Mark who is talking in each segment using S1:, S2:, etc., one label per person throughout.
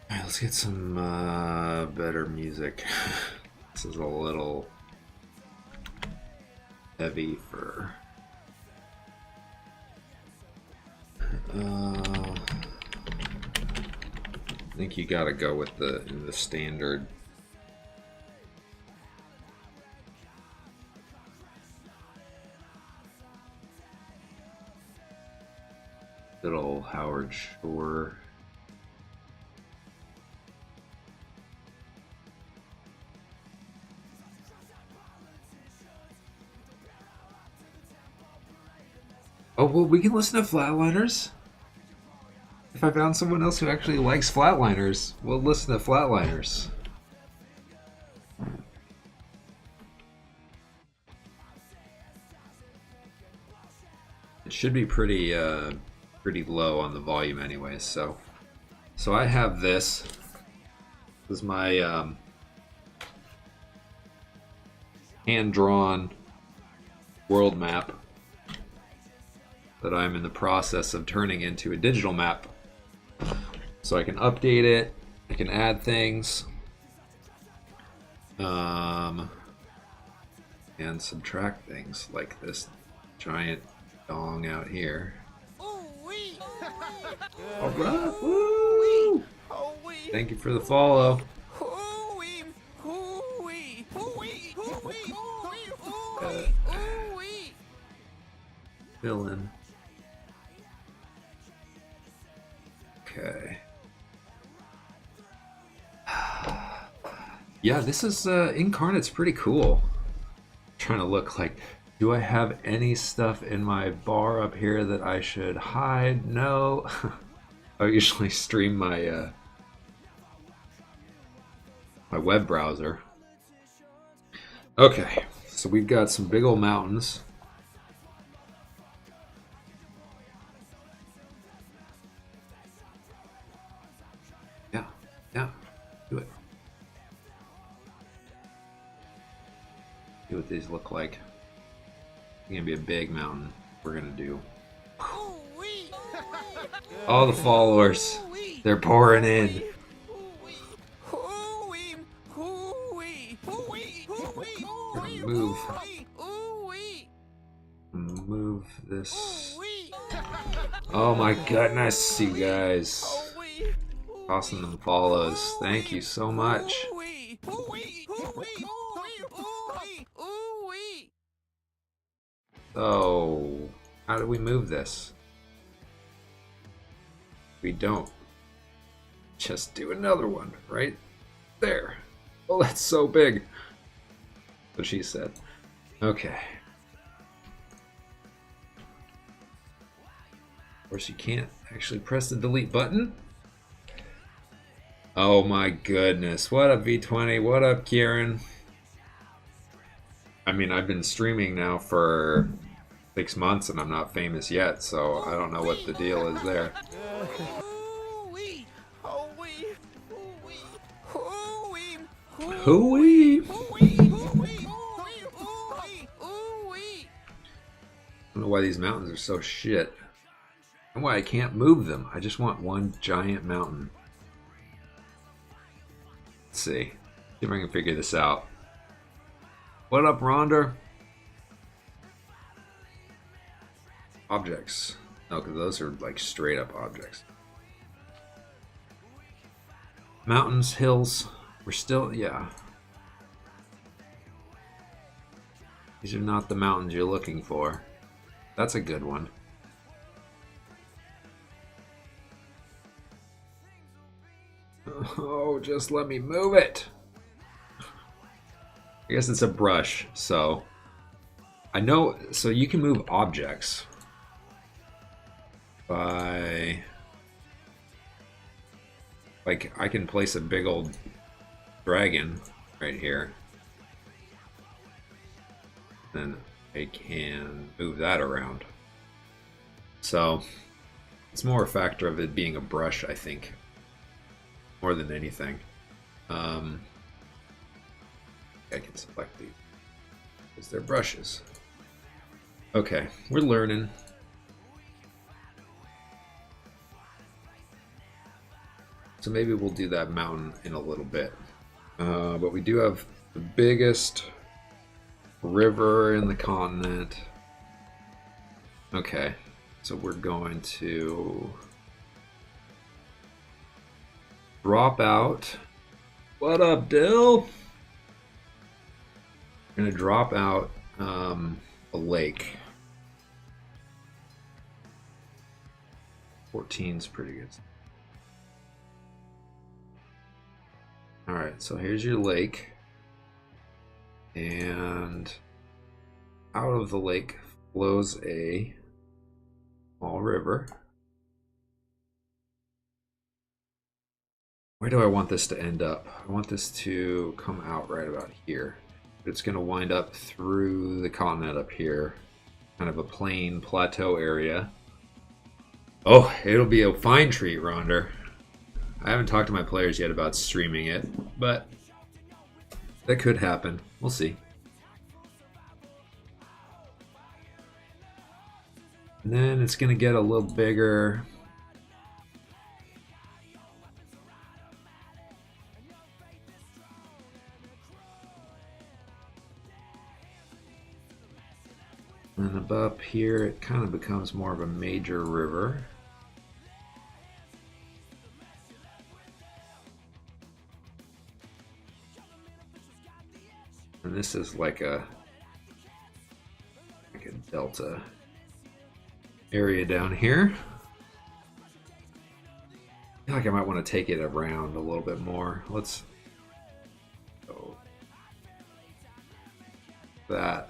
S1: Alright, let's get some better music. This is a little heavy for... I think you gotta go with the standard. Little Howard Shore. Oh, well, we can listen to Flatliners. If I found someone else who actually likes Flatliners, we'll listen to Flatliners. It should be pretty low on the volume anyways, so I have this. This is my hand-drawn world map that I'm in the process of turning into a digital map. So I can update it, I can add things, and subtract things like this giant dong out here. Alright, woo! Thank you for the follow. Fill in. Okay. Yeah, this is Incarnate's pretty cool. Trying to look like, do I have any stuff in my bar up here that I should hide? No. I usually stream my my web browser. Okay, so we've got some big old mountains. Yeah, do it. See what these look like. It's gonna be a big mountain. We're gonna do. All the followers, they're pouring in. Move this. Oh my goodness, you guys. Tossing them follows. Thank you so much. So, how do we move this? We don't. Just do another one right there. Oh, that's so big. What she said. Okay. Of course, you can't actually press the delete button. Oh my goodness. What up, V20? What up, Kieran? I mean, I've been streaming now for 6 months and I'm not famous yet, so I don't know what the deal is there. Hooey! I don't know why these mountains are so shit. And why I can't move them. I just want one giant mountain. Let's see. See if I can figure this out. What up, Rhonda? Objects. No, because those are like straight up objects. Mountains, hills. We're still, yeah. These are not the mountains you're looking for. That's a good one. Oh, just let me move it. I guess it's a brush, so I know, so you can move objects by, like, I can place a big old dragon right here. Then I can move that around. So it's more a factor of it being a brush, I think, more than anything. I can select these because they're brushes. Okay, we're learning. So maybe we'll do that mountain in a little bit. But we do have the biggest river in the continent. Okay, so we're going to drop out. What up, Dill? We're gonna drop out a lake. 14's pretty good. All right, so here's your lake, and out of the lake flows a small river. Where do I want this to end up? I want this to come out right about here. It's going to wind up through the continent up here, kind of a plain plateau area. Oh, it'll be a fine treat, Ronder. I haven't talked to my players yet about streaming it, but that could happen. We'll see. And then it's going to get a little bigger. And above here, it kind of becomes more of a major river. And this is like a delta area down here. I feel like I might want to take it around a little bit more. Let's go that.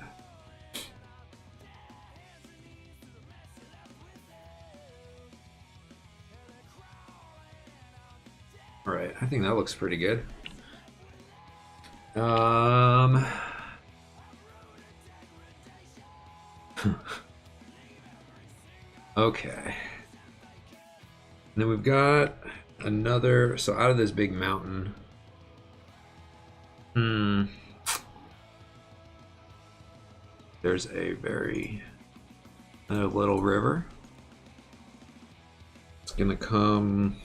S1: All right, I think that looks pretty good. Okay. And then we've got another, so out of this big mountain. There's another little river. It's gonna come.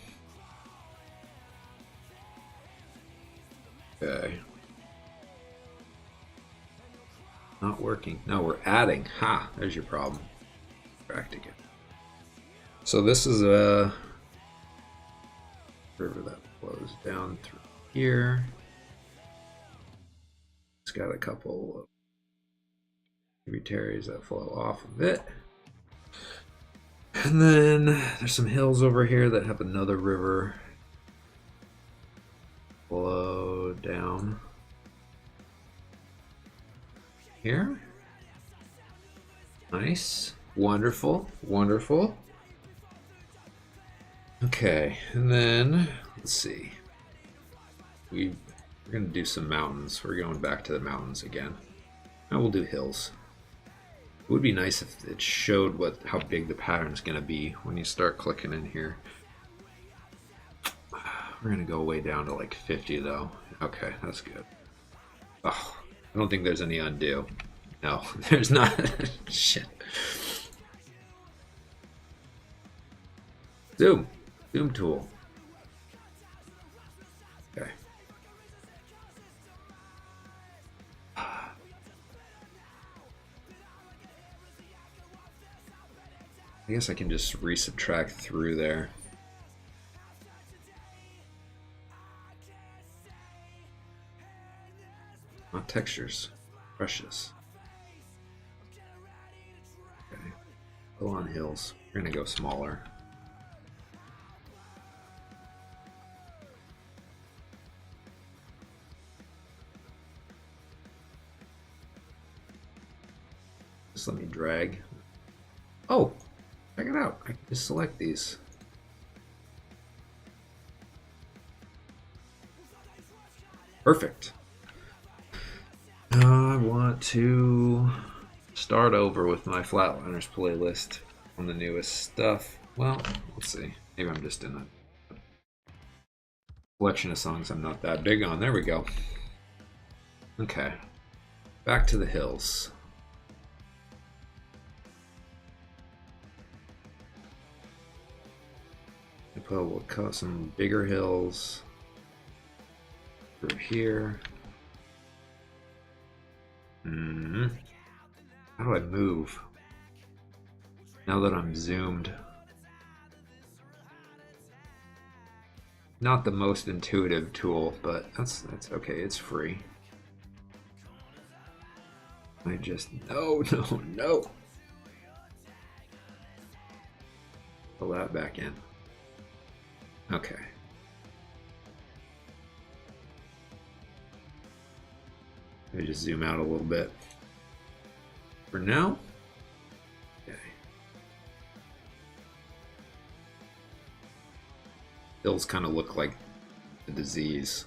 S1: Okay. Not working. No, we're adding. Ha! There's your problem. Back again. So this is a river that flows down through here. It's got a couple of tributaries that flow off of it. And then there's some hills over here that have another river flow down here. Nice. Wonderful. Wonderful. Okay, and then let's see. We're gonna do some mountains. We're going back to the mountains again. Now we'll do hills. It would be nice if it showed how big the pattern's gonna be when you start clicking in here. We're gonna go way down to like 50 though. Okay, that's good. Oh, I don't think there's any undo. No, there's not. Shit. Zoom tool. Okay. I guess I can just resubtract through there. Not textures, brushes. Okay. Go on hills. We're gonna go smaller. Just let me drag. Oh, check it out. I can just select these. Perfect. I want to start over with my Flatliners playlist on the newest stuff. Well, let's see. Maybe I'm just in a collection of songs I'm not that big on. There we go. Okay. Back to the hills. we'll cut some bigger hills through here. How do I move now that I'm zoomed? Not the most intuitive tool, but that's okay. It's free. I just no. Pull that back in. Okay. Let me just zoom out a little bit. For now. Okay. Hills kind of look like the disease.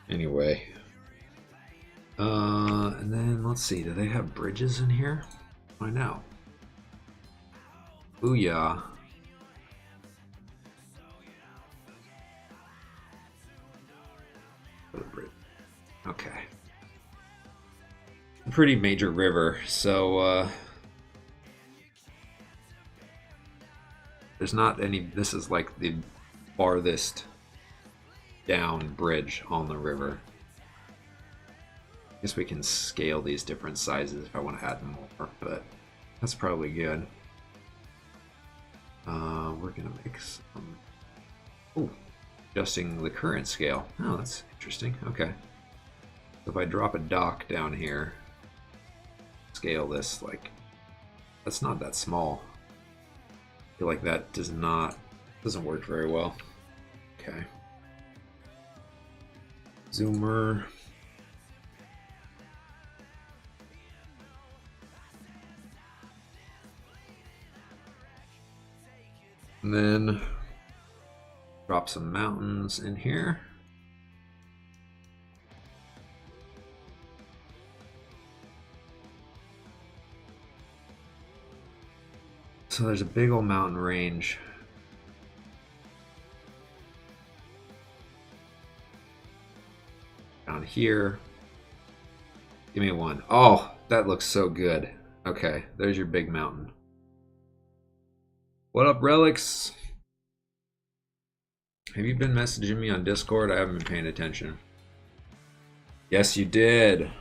S1: Anyway. And then let's see, do they have bridges in here? Find out. Booyah. Okay. Pretty major river, so there's not any. This is like the farthest down bridge on the river. I guess we can scale these different sizes if I want to add more, but that's probably good. We're gonna make some. Oh, adjusting the current scale. Oh, that's interesting. Okay. So if I drop a dock down here, scale this like that's not that small. I feel like that doesn't work very well. Okay. Zoomer. And then drop some mountains in here. So there's a big old mountain range. Down here. Give me one. Oh, that looks so good. Okay, there's your big mountain. What up, Relics? Have you been messaging me on Discord? I haven't been paying attention. Yes, you did.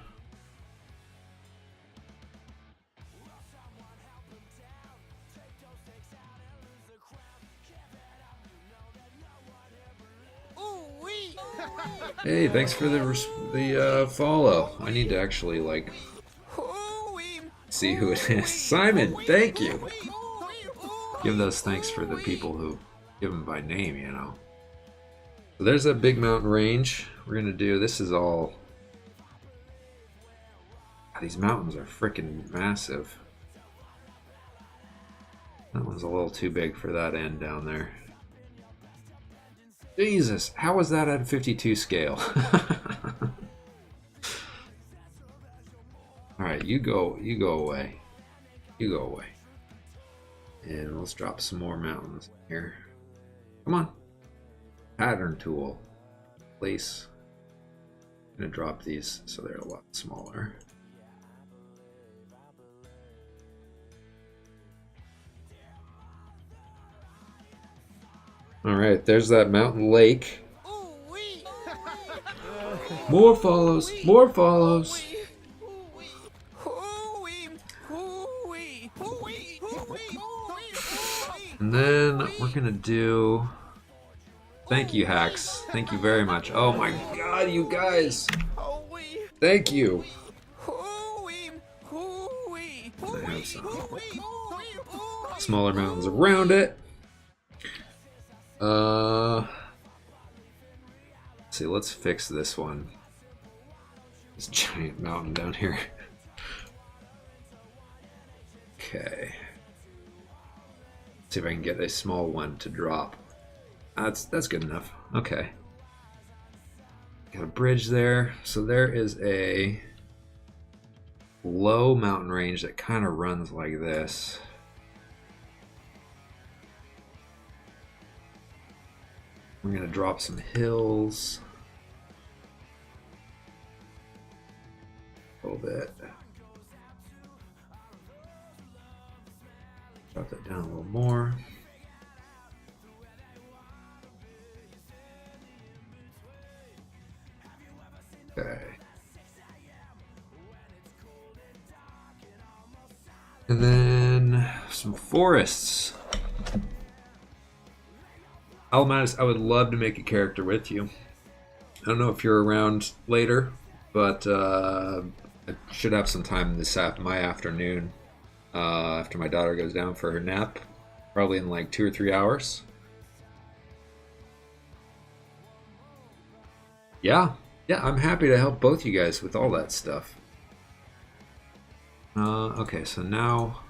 S1: Hey, thanks for the follow. I need to actually like see who it is. Simon, thank you. Give those thanks for the people who give them by name, you know. So there's that big mountain range. We're gonna do. This is all. God, these mountains are freaking massive. That one's a little too big for that end down there. Jesus, how was that at 52 scale? Alright, you go away. You go away. And let's drop some more mountains here. Come on. Pattern tool. Place. I'm gonna drop these so they're a lot smaller. Alright, there's that mountain lake. More follows, more follows. And then we're gonna do. Thank you, Hacks. Thank you very much. Oh my god, you guys! Thank you! I have some smaller mountains around it. Let's see, let's fix this one. This giant mountain down here. Okay. See if I can get a small one to drop. That's good enough. Okay. Got a bridge there. So there is a low mountain range that kind of runs like this. I'm gonna drop some hills. A little bit. Drop that down a little more. And then some forests. Almatis, I would love to make a character with you. I don't know if you're around later, but I should have some time my afternoon after my daughter goes down for her nap, probably in like 2 or 3 hours. Yeah, I'm happy to help both you guys with all that stuff. Okay, so now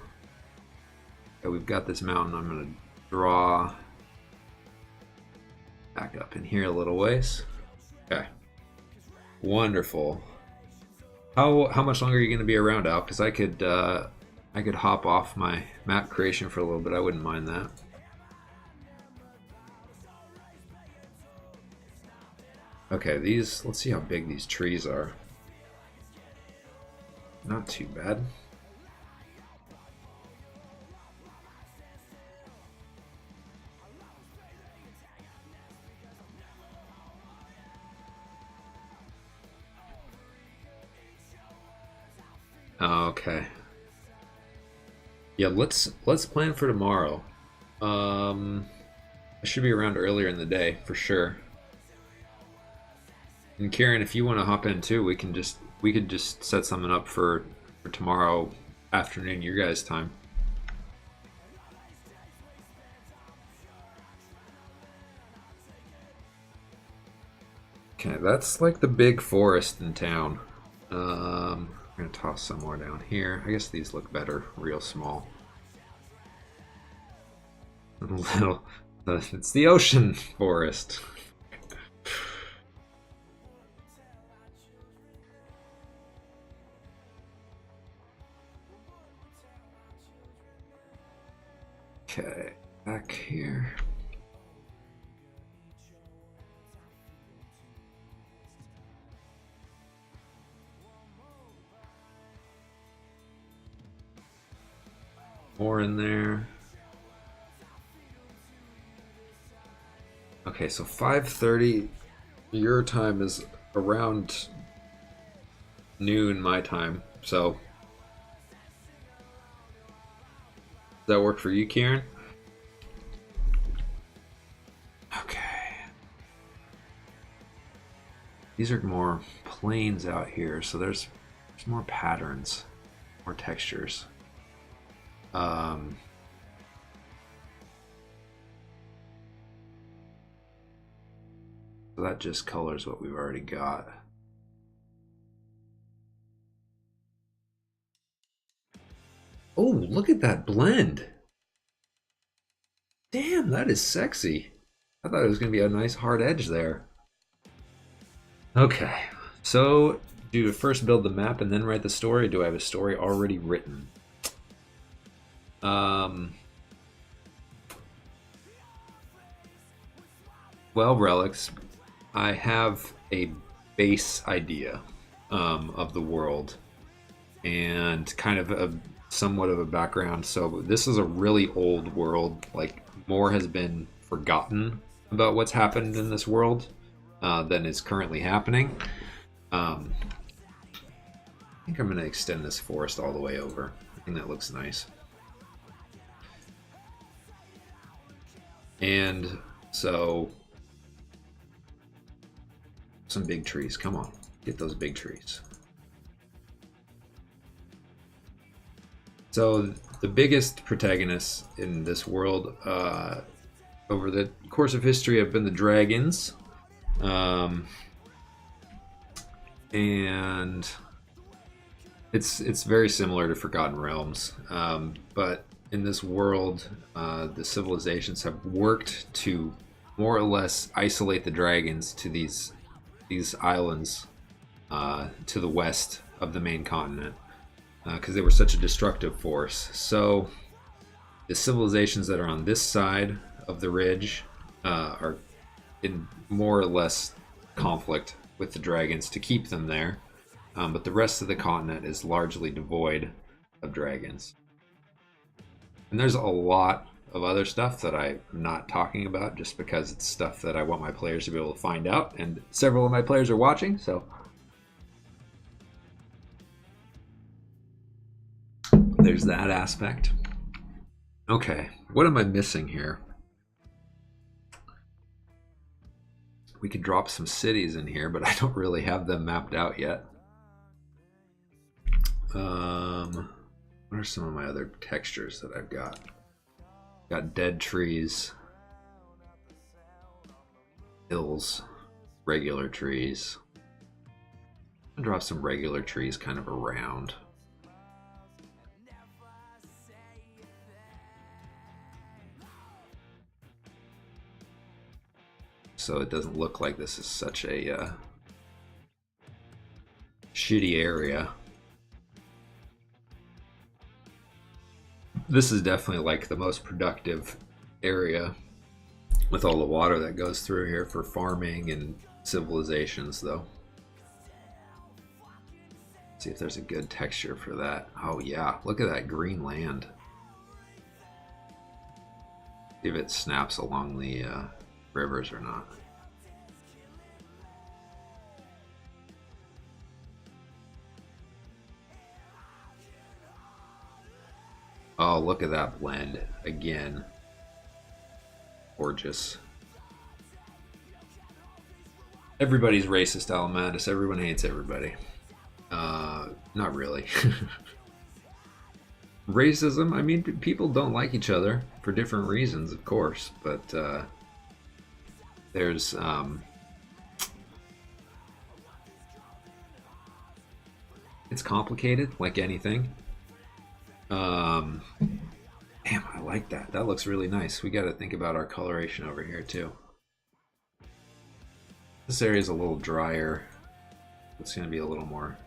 S1: we've got this mountain. I'm going to draw back up in here a little ways. Okay, wonderful. How much longer are you going to be around, Al? Because I could hop off my map creation for a little bit. I wouldn't mind that. Okay, let's see how big these trees are. Not too bad. Okay. Yeah, let's plan for tomorrow. I should be around earlier in the day for sure. And Kieran, if you want to hop in too, we could just set something up for tomorrow afternoon, your guys' time. Okay, that's like the big forest in town. I'm gonna toss some more down here. I guess these look better, real small. Little, it's the ocean forest. Okay, back here. More in there. Okay, so 5:30 your time is around noon my time. So does that work for you, Kieran? Okay. These are more planes out here, so there's more patterns, more textures. So that just colors what we've already got. Oh, look at that blend. Damn, that is sexy. I thought it was going to be a nice hard edge there. Okay, so do you first build the map and then write the story? Or do I have a story already written? Well, Relics, I have a base idea of the world and kind of somewhat of a background. So this is a really old world. Like, more has been forgotten about what's happened in this world than is currently happening. I think I'm going to extend this forest all the way over. I think that looks nice. And so some big trees. Come on, get those big trees. So the biggest protagonists in this world over the course of history have been the dragons. And it's very similar to Forgotten Realms. But in this world, the civilizations have worked to more or less isolate the dragons to these islands to the west of the main continent because they were such a destructive force. So the civilizations that are on this side of the ridge are in more or less conflict with the dragons to keep them there, but the rest of the continent is largely devoid of dragons. And there's a lot of other stuff that I'm not talking about just because it's stuff that I want my players to be able to find out, and several of my players are watching, so there's that aspect. Okay, what am I missing here? We could drop some cities in here, but I don't really have them mapped out yet. What are some of my other textures that I've got? Got dead trees, hills, regular trees. I'll drop some regular trees kind of around. So it doesn't look like this is such a shitty area. This is definitely like the most productive area with all the water that goes through here for farming and civilizations, though. Let's see if there's a good texture for that. Oh yeah, look at that green land. See if it snaps along the rivers or not. Oh, look at that blend again. Gorgeous. Everybody's racist, Alamantis. Everyone hates everybody. Not really. Racism, I mean, people don't like each other for different reasons, of course, but there's it's complicated like anything. Damn, I like that. That looks really nice. We got to think about our coloration over here too. This area is a little drier. It's going to be a little more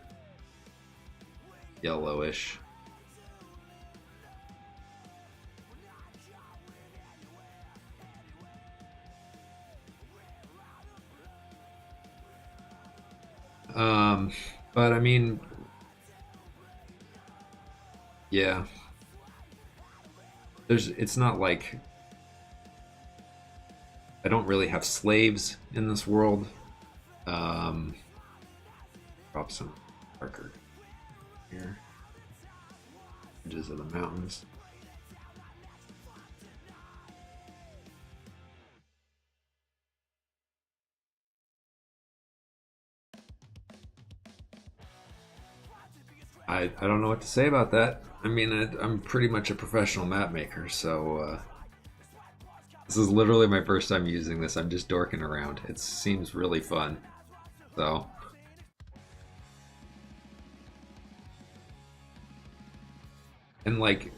S1: yellowish. But I mean, yeah, it's not like I don't really have slaves in this world. Drop some darker here. Edges of the mountains. I don't know what to say about that. I mean, I'm pretty much a professional map maker, so this is literally my first time using this. I'm just dorking around. It seems really fun. So, and like,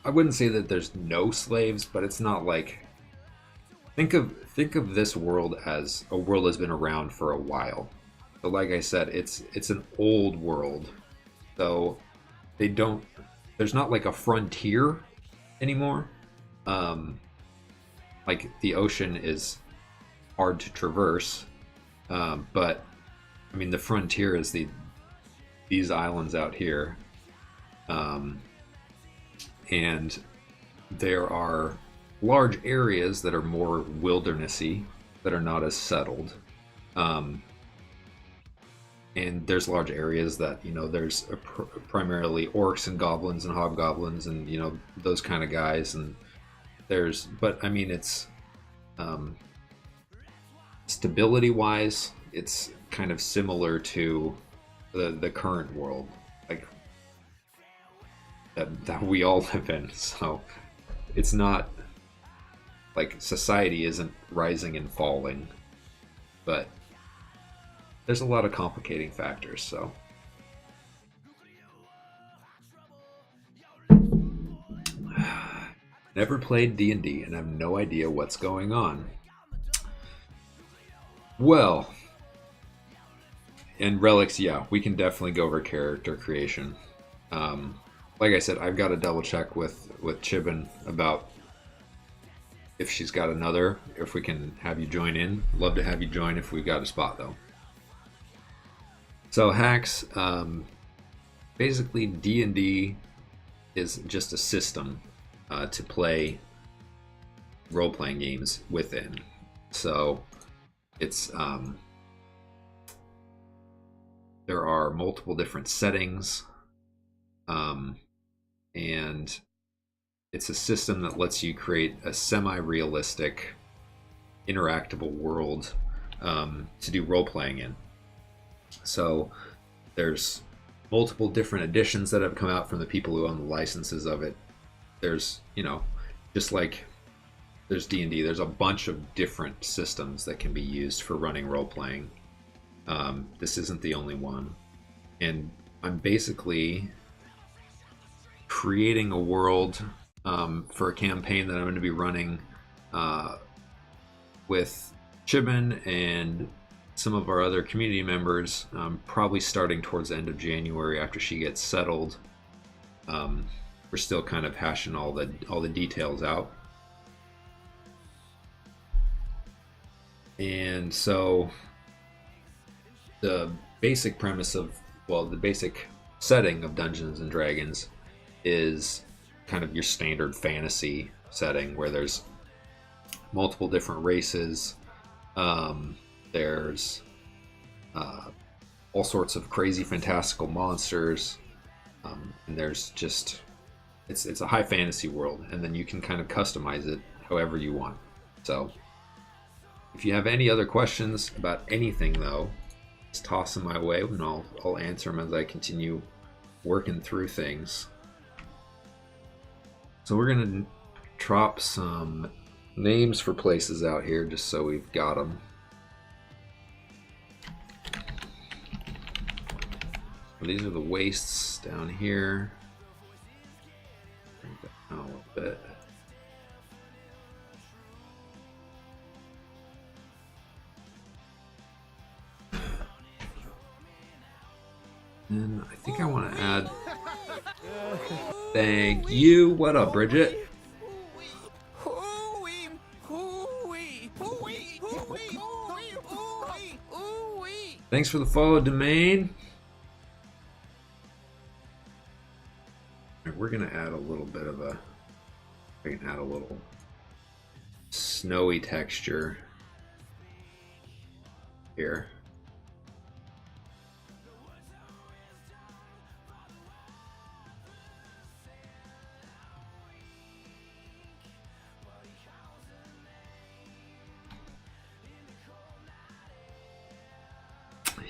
S1: I wouldn't say that there's no slaves, but it's not like think of this world as a world that's been around for a while. So like I said, it's an old world. So they don't there's not like a frontier anymore. Like the ocean is hard to traverse. But I mean the frontier is these islands out here. And there are large areas that are more wildernessy, that are not as settled. And there's large areas that, you know, there's primarily orcs and goblins and hobgoblins and, you know, those kind of guys. And but I mean, it's stability wise, it's kind of similar to the current world, like that we all live in. So it's not like society isn't rising and falling, but there's a lot of complicating factors. So never played D&D and have no idea what's going on. Well, and relics, yeah, we can definitely go over character creation. Like I said, I've got to double check with Chibin about if she's got another, if we can have you join in. Love to have you join if we've got a spot though. So hacks, basically D&D is just a system to play role-playing games within. So it's there are multiple different settings. And it's a system that lets you create a semi-realistic, interactable world to do role-playing in. So there's multiple different editions that have come out from the people who own the licenses of it. There's, just like there's D&D, there's a bunch of different systems that can be used for running role-playing. This isn't the only one. And I'm basically creating a world for a campaign that I'm going to be running with Chibin and some of our other community members, probably starting towards the end of January after she gets settled. We're still kind of hashing all the details out. And so the basic premise of, the basic setting of Dungeons and Dragons is kind of your standard fantasy setting where there's multiple different races. There's all sorts of crazy fantastical monsters, and there's just it's a high fantasy world, and then you can kind of customize it however you want. So if you have any other questions about anything, though, just toss them my way and I'll answer them as I continue working through things. So we're gonna drop some names for places out here just so we've got them. These are the wastes down here. Bring that down a little bit. And I think I want to add. Thank you. What up, Bridget? Thanks for the follow, Domain. We're gonna add a little bit of a. I can add a little snowy texture here.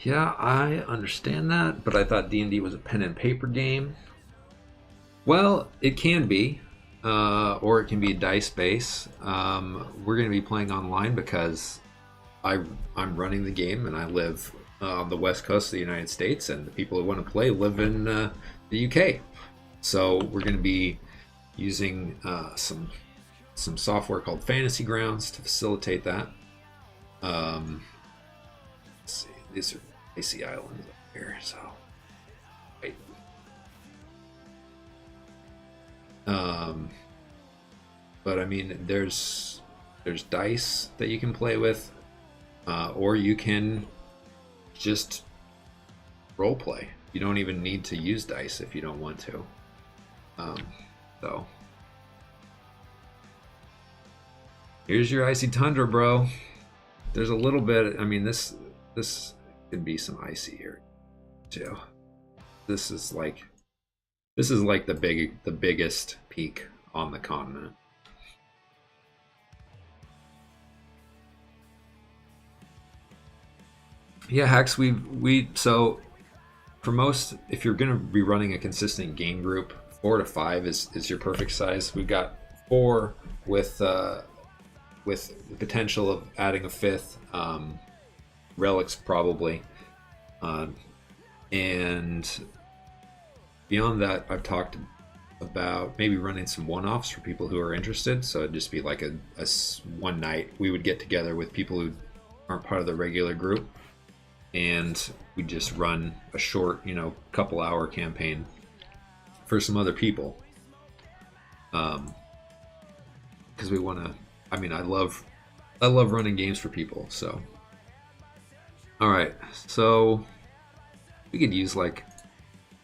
S1: Yeah, I understand that, but I thought D&D was a pen and paper game. Well, it can be, or it can be a dice base. We're going to be playing online because I'm running the game and I live on the west coast of the United States, and the people who want to play live in the UK. So we're going to be using some software called Fantasy Grounds to facilitate that. Let's see, these are icy islands up here, so wait. But I mean, there's dice that you can play with, or you can just role play. You don't even need to use dice if you don't want to. So here's your icy tundra, bro. There's a little bit. I mean, this could be some icy here too. This is like the biggest peak on the continent. Yeah, Hacks, so for most, if you're gonna be running a consistent game group, 4 to 5 is your perfect size. We've got 4 with the potential of adding a 5th, relics probably, and beyond that, I've talked about maybe running some one-offs for people who are interested. So it'd just be like a one night we would get together with people who aren't part of the regular group, and we just run a short, couple hour campaign for some other people. Because we want to. I mean, I love running games for people. So, all right, so we could use like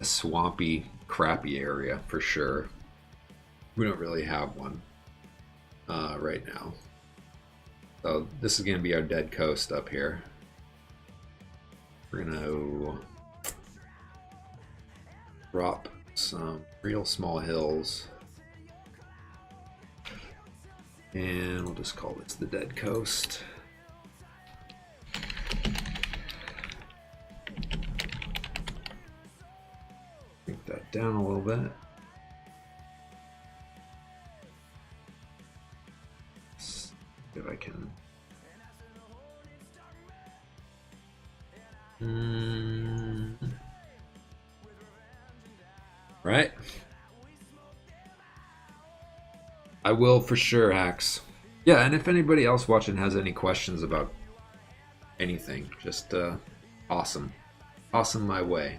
S1: a swampy, crappy area for sure. We don't really have one right now. So this is going to be our dead coast up here. We're going to drop some real small hills. And we'll just call this the Dead Coast. Bring that down a little bit. See if I can. Right? I will for sure, Axe. Yeah, and if anybody else watching has any questions about anything, just awesome. Awesome my way.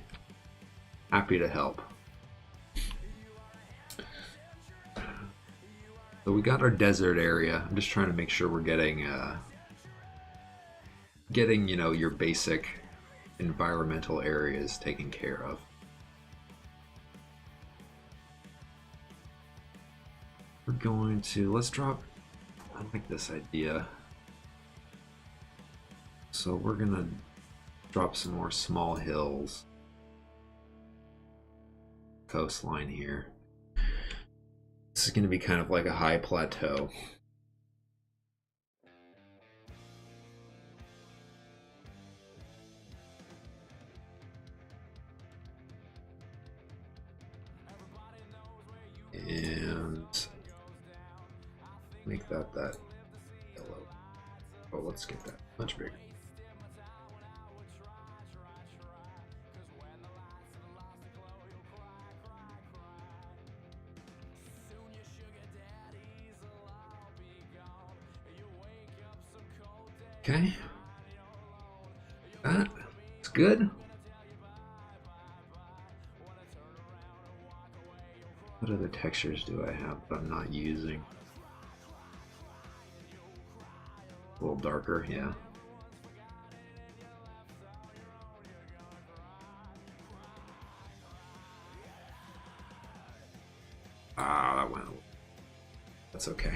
S1: Happy to help. So we got our desert area. I'm just trying to make sure we're getting you know, your basic environmental areas taken care of. We're going to, let's drop, I like this idea. So we're gonna drop some more small hills. Coastline here. This is gonna be kind of like a high plateau. And make that yellow. Oh, let's get that much bigger. Okay. That's good. What other textures do I have that I'm not using? A little darker, yeah. Ah, that went. That's okay.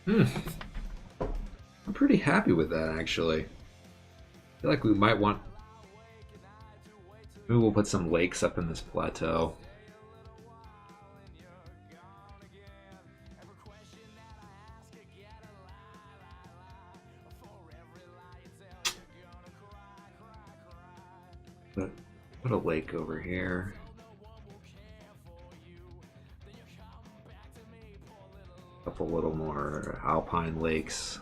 S1: I'm pretty happy with that, actually. I feel like we might want... Maybe we'll put some lakes up in this plateau. Put a lake over here. A couple little more alpine lakes.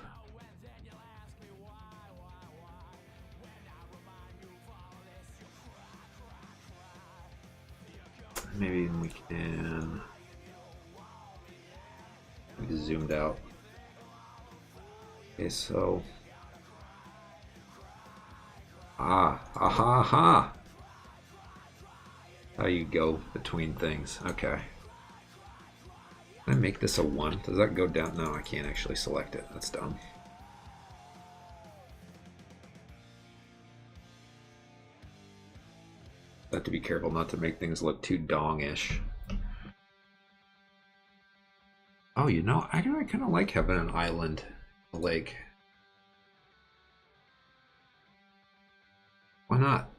S1: Maybe we can... We zoomed out. Okay, so... Aha! How you go between things. Okay. Can I make this a 1? Does that go down? No, I can't actually select it. That's dumb. Have to be careful not to make things look too dong-ish. Oh, you know, I kind of like having an island, a lake. Why not?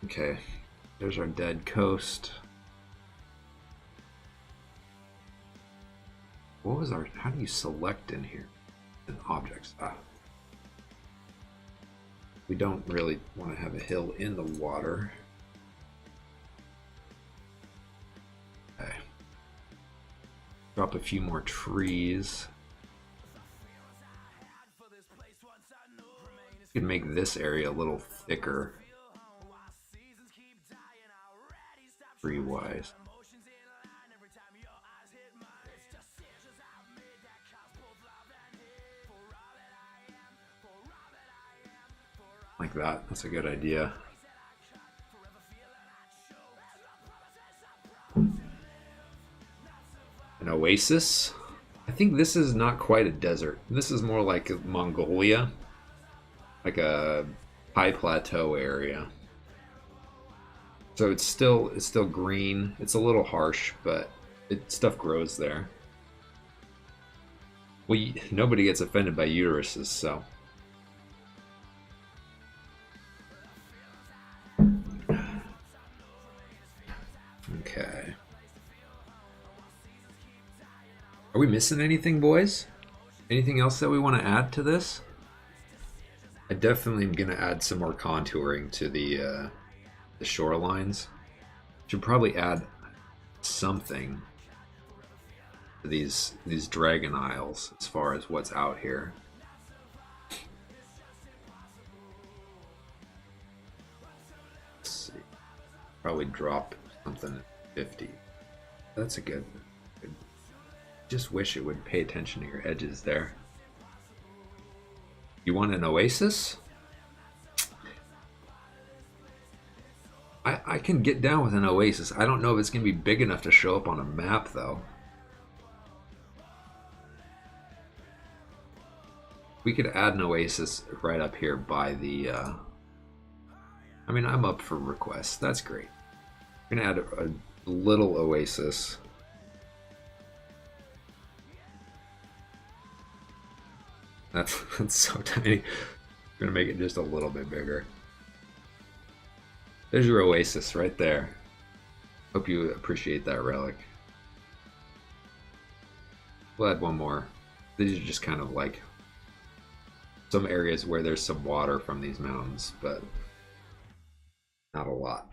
S1: Okay, there's our dead coast. What was our, how do you select in here? In objects, We don't really want to have a hill in the water. Okay. Drop a few more trees. You can make this area a little thicker. Tree-wise. Like that. That's a good idea. An oasis? I think this is not quite a desert. This is more like Mongolia. Like a high plateau area. So it's still green. It's a little harsh, but stuff grows there. Well, nobody gets offended by uteruses, so. Okay. Are we missing anything, boys? Anything else that we want to add to this? I definitely am going to add some more contouring to the shorelines. Should probably add something to these dragon isles as far as what's out here. Let's see. Probably drop something at 50. That's a good. Just wish it would pay attention to your edges there. You want an oasis? I can get down with an oasis. I don't know if it's going to be big enough to show up on a map, though. We could add an oasis right up here by the... I mean, I'm up for requests. That's great. We're going to add a little oasis. That's so tiny. We're going to make it just a little bit bigger. There's your oasis right there. Hope you appreciate that relic. We'll add one more. These are just kind of like some areas where there's some water from these mountains, but not a lot.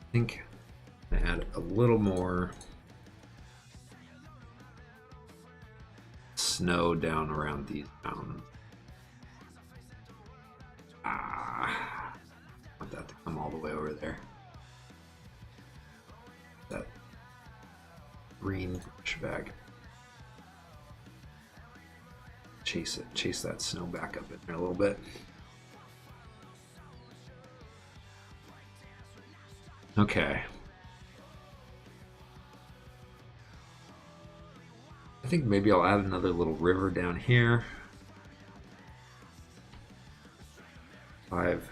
S1: I think I add a little more snow down around these mountains. I want that to come all the way over there. That green brush bag. Chase that snow back up in there a little bit. Okay. I think maybe I'll add another little river down here. 5,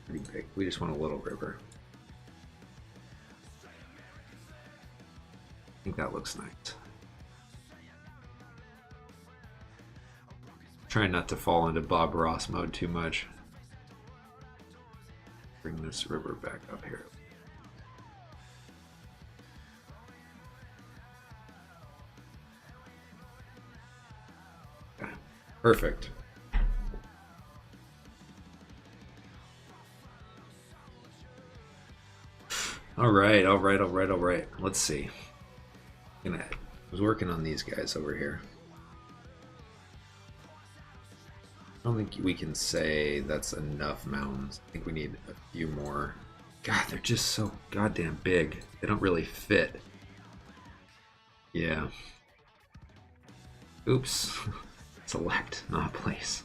S1: pretty big. We just want a little river. I think that looks nice. Trying not to fall into Bob Ross mode too much. Bring this river back up here. Perfect. All right. Let's see. I was working on these guys over here. I don't think we can say that's enough mountains. I think we need a few more. God, they're just so goddamn big. They don't really fit. Yeah. Oops. Select, not place.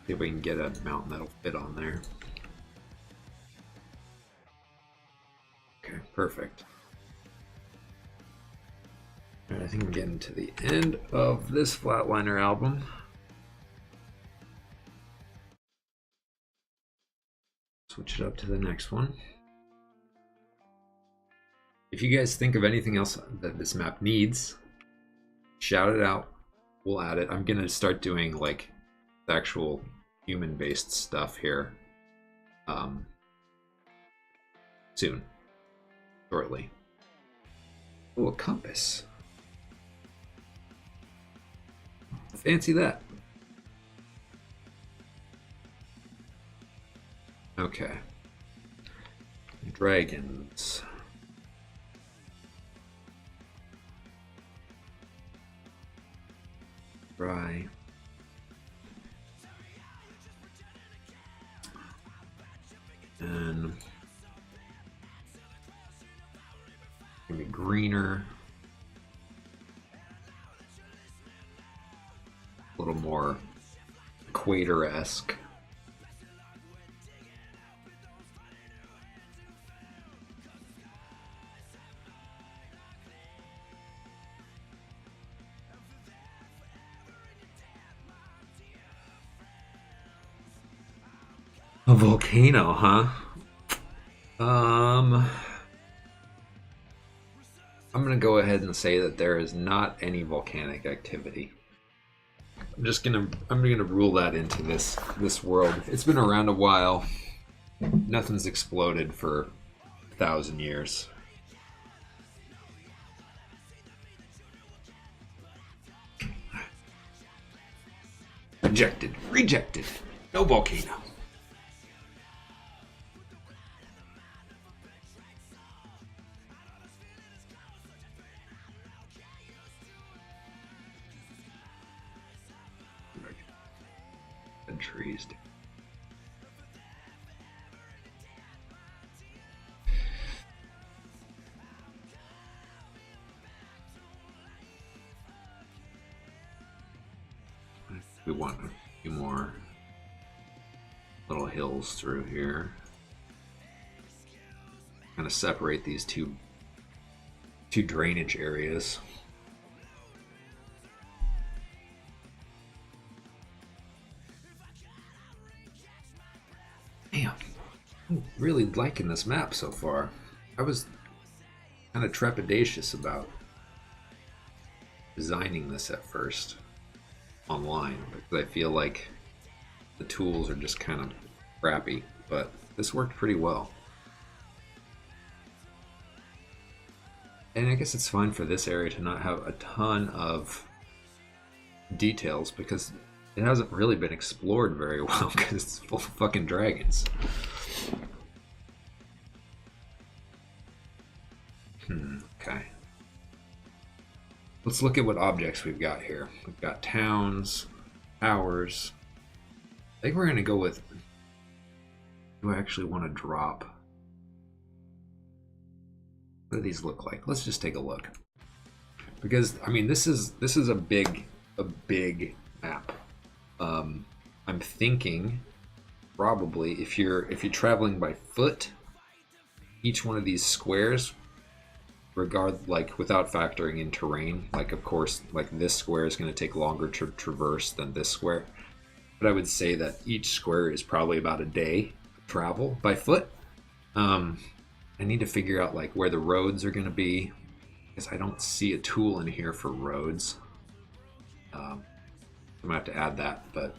S1: See if we can get a mountain that'll fit on there. Okay, perfect. All right, I think I'm getting to the end of this Flatliner album. Switch it up to the next one. If you guys think of anything else that this map needs, shout it out. We'll add it. I'm gonna start doing like actual human-based stuff here soon, shortly. Oh, a compass. Fancy that. Okay. Dragons. Try. And maybe greener. A little more equator-esque. A volcano, huh? I'm gonna go ahead and say that there is not any volcanic activity. I'm gonna rule that into this world. It's been around a while. Nothing's exploded for 1,000 years. Rejected. Rejected. No volcano. And trees. We want a few more little hills through here. Kind of separate these two drainage areas. Damn, I'm really liking this map so far. I was kind of trepidatious about designing this at first online because I feel like the tools are just kind of crappy, but this worked pretty well. And I guess it's fine for this area to not have a ton of details because it hasn't really been explored very well because it's full of fucking dragons. Okay. Let's look at what objects we've got here. We've got towns, towers. I think we're going to go with... Do I actually want to drop? What do these look like? Let's just take a look. Because, I mean, this is a big map. I'm thinking probably if you're traveling by foot, each one of these squares, without factoring in terrain, like of course, like this square is going to take longer to traverse than this square, but I would say that each square is probably about a day travel by foot. I need to figure out like where the roads are going to be because I don't see a tool in here for roads. I'm gonna have to add that, but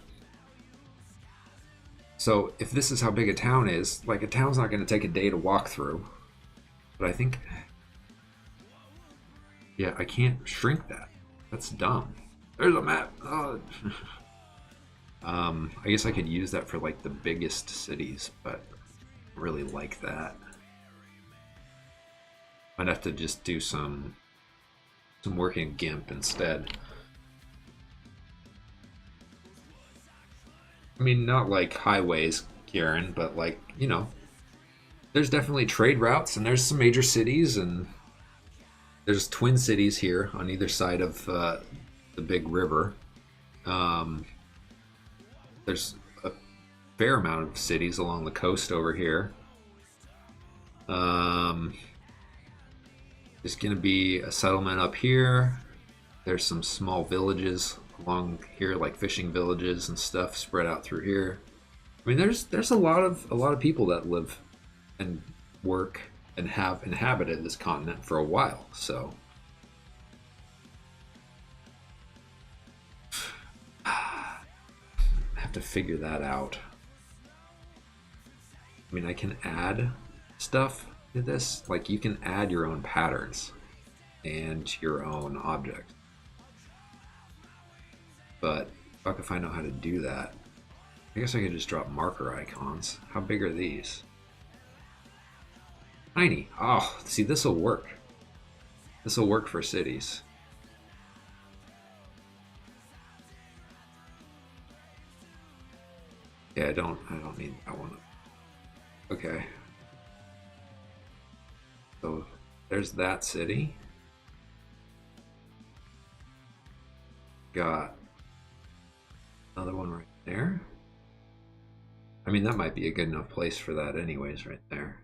S1: so if this is how big a town is, like a town's not going to take a day to walk through, but I think, yeah, I can't shrink that. That's dumb. There's a map. Oh. I guess I could use that for like the biggest cities, but I really like that. I'd have to just do some work in GIMP instead. I mean, not like highways, Kieran, but like, you know, there's definitely trade routes and there's some major cities and there's twin cities here on either side of the big river. There's a fair amount of cities along the coast over here. There's going to be a settlement up here. There's some small villages along here, like fishing villages and stuff spread out through here. I mean, there's a lot of people that live and work and have inhabited this continent for a while. So I have to figure that out. I mean, I can add stuff to this. Like you can add your own patterns and your own object. But fuck if I know how to do that. I guess I could just drop marker icons. How big are these? Tiny. Oh, see, this will work. This will work for cities. Yeah, I don't need that one. Okay. So there's that city. Got another one right there. I mean, that might be a good enough place for that anyways, right there.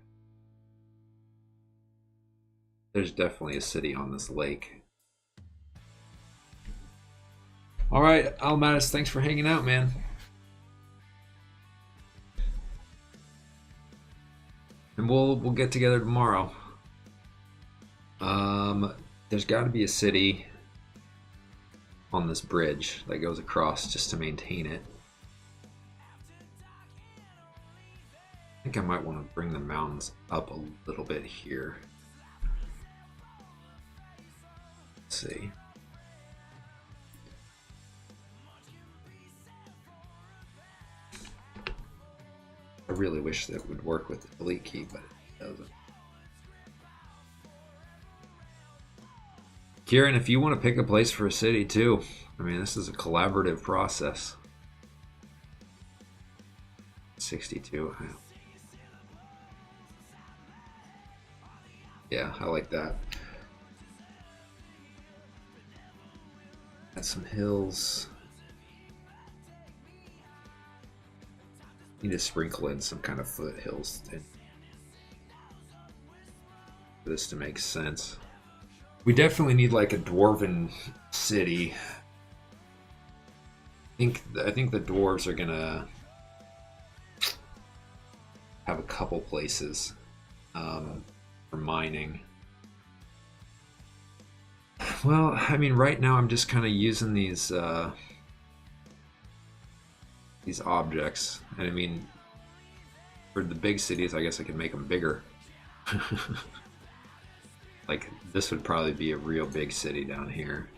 S1: There's definitely a city on this lake. All right, Almatis, thanks for hanging out, man. And we'll get together tomorrow. There's got to be a city on this bridge that goes across just to maintain it. I think I might want to bring the mountains up a little bit here. Let's see. I really wish that would work with the delete key, but it doesn't. Kieran, if you want to pick a place for a city too, I mean, this is a collaborative process. 62. Yeah, I like that. Got some hills. Need to sprinkle in some kind of foothills for this to make sense. We definitely need like a dwarven city. I think the dwarves are gonna have a couple places for mining. Well, I mean, right now I'm just kind of using these objects, and I mean, for the big cities, I guess I can make them bigger. Like this would probably be a real big city down here.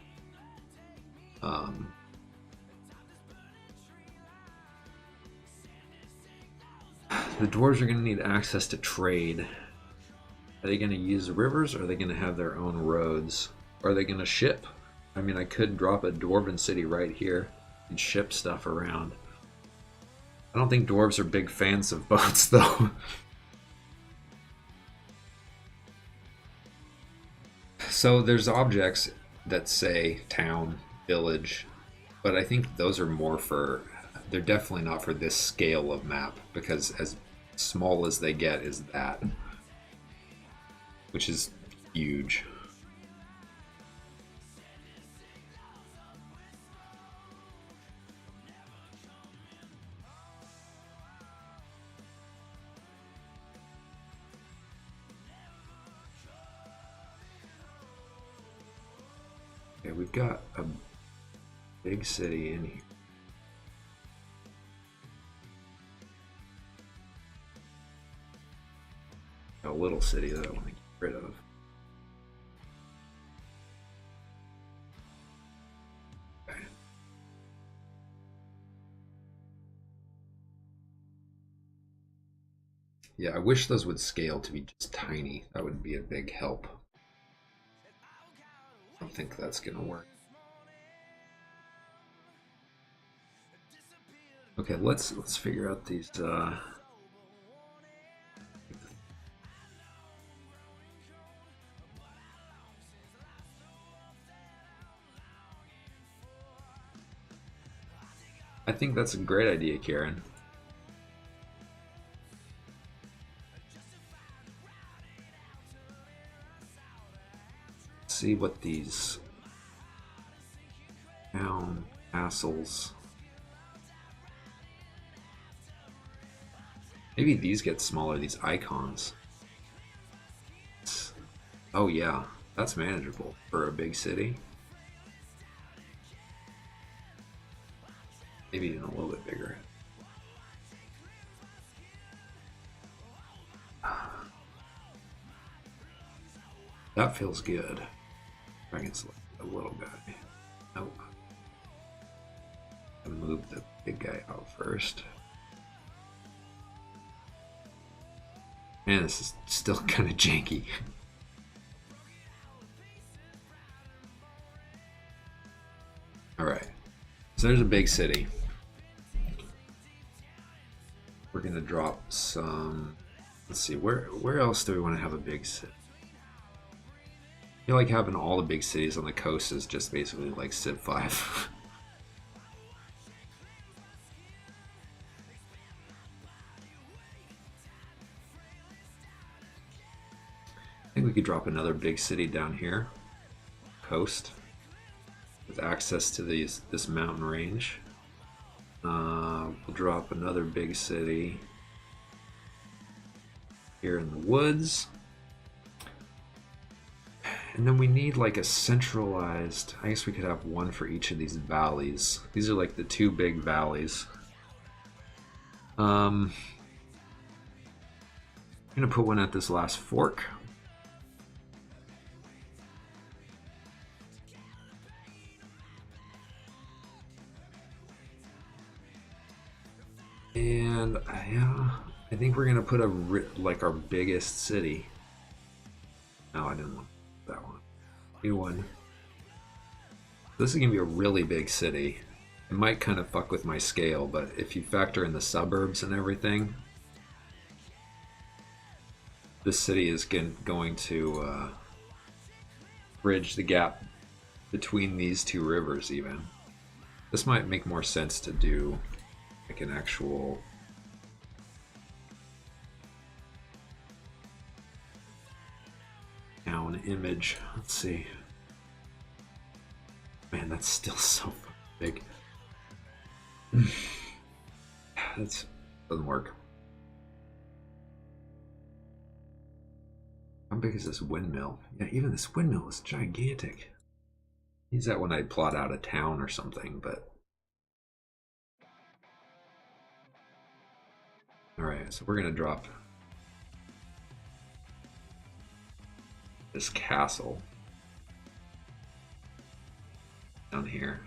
S1: The dwarves are going to need access to trade. Are they going to use rivers, or are they going to have their own roads? Or are they going to ship? I mean, I could drop a dwarven city right here and ship stuff around. I don't think dwarves are big fans of boats, though. So there's objects that say town, village, but I think those are more for... They're definitely not for this scale of map, because as small as they get is that, which is huge. Okay, we've got a big city in here. A little city that I want to get rid of. Okay. Yeah, I wish those would scale to be just tiny. That would be a big help. I don't think that's gonna work. Okay, let's figure out these I think that's a great idea, Karen. Let's see what these town castles. Maybe these get smaller, these icons. Oh yeah, that's manageable for a big city. Maybe even a little bit bigger. That feels good. I can select a little guy. Nope. I'll move the big guy out first. Man, this is still kind of janky. Alright. So there's a big city. We're gonna drop some. Let's see, where else do we want to have a big city? I feel like having all the big cities on the coast is just basically like Civ 5. I think we could drop another big city down here, coast, with access to this mountain range. We'll drop another big city. here in the woods. And then we need like a centralized, I guess we could have one for each of these valleys. These are like the two big valleys. I'm gonna put one at this last fork. And yeah, I think we're gonna put like our biggest city. No, I didn't want that one. New one. This is gonna be a really big city. It might kind of fuck with my scale, but if you factor in the suburbs and everything, this city is going to bridge the gap between these two rivers even. This might make more sense to do like an actual town image. Let's see. Man, that's still so big. That doesn't work. How big is this windmill? Yeah, even this windmill is gigantic. Use that when I plot out a town or something, but... Alright, so we're gonna drop this castle down here.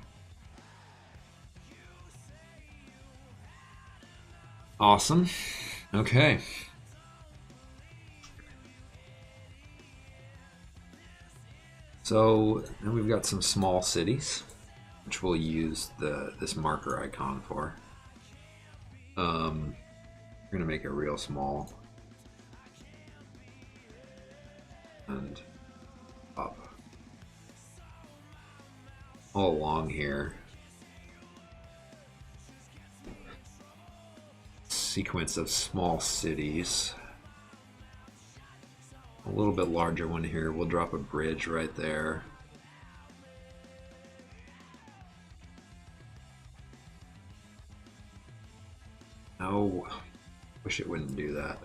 S1: Awesome. Okay. So now we've got some small cities, which we'll use this marker icon for. We're gonna make it real small and up all along here. Sequence of small cities. A little bit larger one here. We'll drop a bridge right there. Oh, wish it wouldn't do that.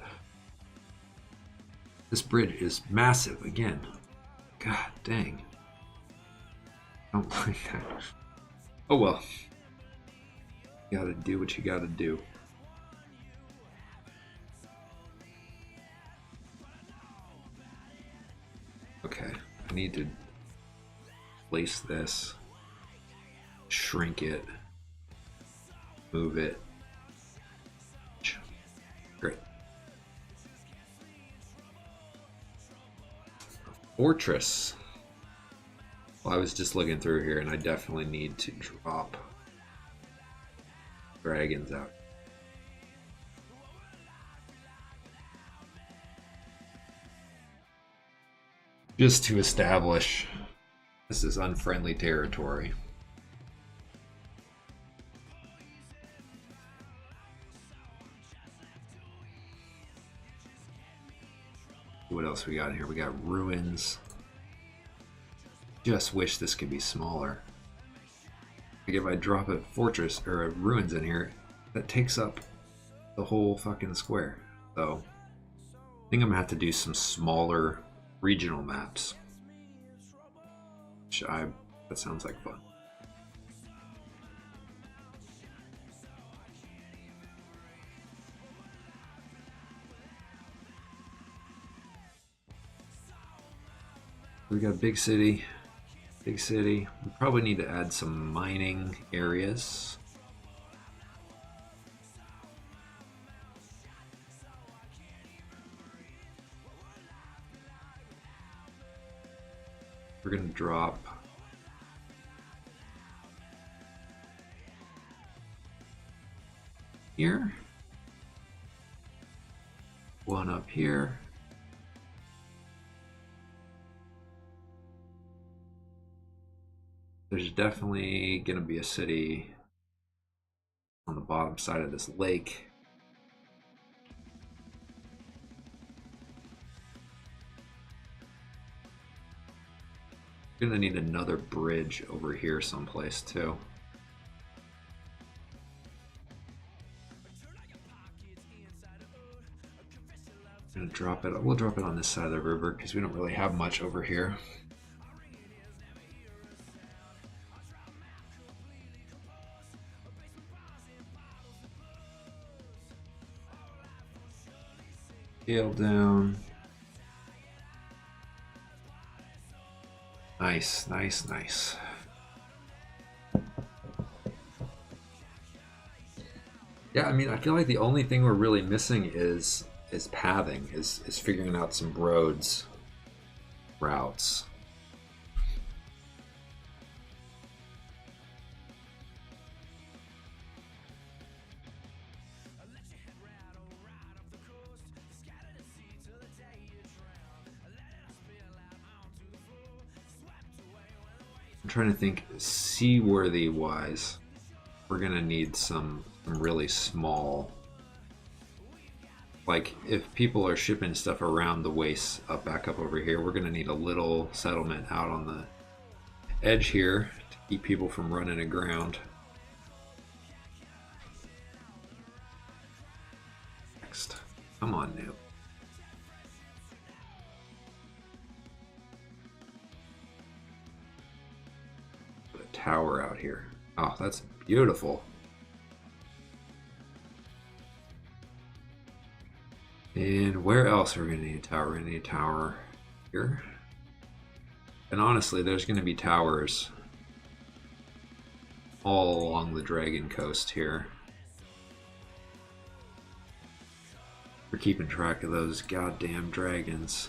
S1: This bridge is massive again. God dang. Don't like that. Oh well. You gotta do what you gotta do. Okay, I need to place this, shrink it, move it. Great. Fortress. Well, I was just looking through here and I definitely need to drop dragons out. Just to establish this is unfriendly territory. What else we got here? We got ruins. Just wish this could be smaller. Like if I drop a fortress or a ruins in here, that takes up the whole fucking square. So I think I'm gonna have to do some smaller regional maps. That sounds like fun. We got big city, big city. We probably need to add some mining areas. We're gonna drop here, one up here. There's definitely gonna be a city on the bottom side of this lake. Gonna need another bridge over here someplace too. I'm gonna drop it. We'll drop it on this side of the river because we don't really have much over here. Scale down. Nice, nice, nice. Yeah, I mean, I feel like the only thing we're really missing is pathing, is figuring out some roads, routes. I'm trying to think seaworthy wise. We're gonna need some really small, like if people are shipping stuff around the waist up back up over here, we're gonna need a little settlement out on the edge here to keep people from running aground. Next, come on now. Put a tower out here. Oh, that's beautiful. And where else are we going to need a tower? We're going to need a tower here. And honestly, there's going to be towers all along the Dragon Coast here. We're keeping track of those goddamn dragons.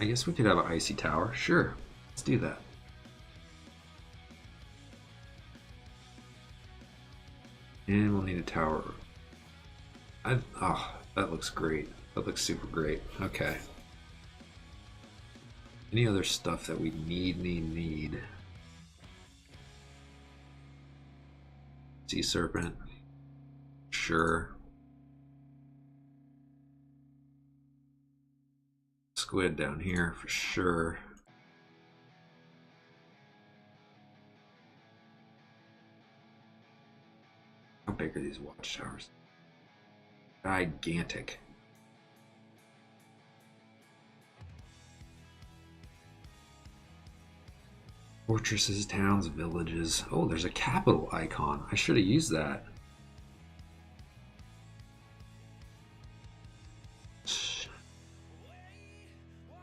S1: I guess we could have an icy tower. Sure, let's do that. And we'll need a tower. Oh, that looks great. That looks super great. Okay. Any other stuff that we need? Sea serpent. Sure. Squid down here for sure. How big are these watchtowers? Gigantic. Fortresses, towns, villages. Oh, there's a capital icon. I should have used that.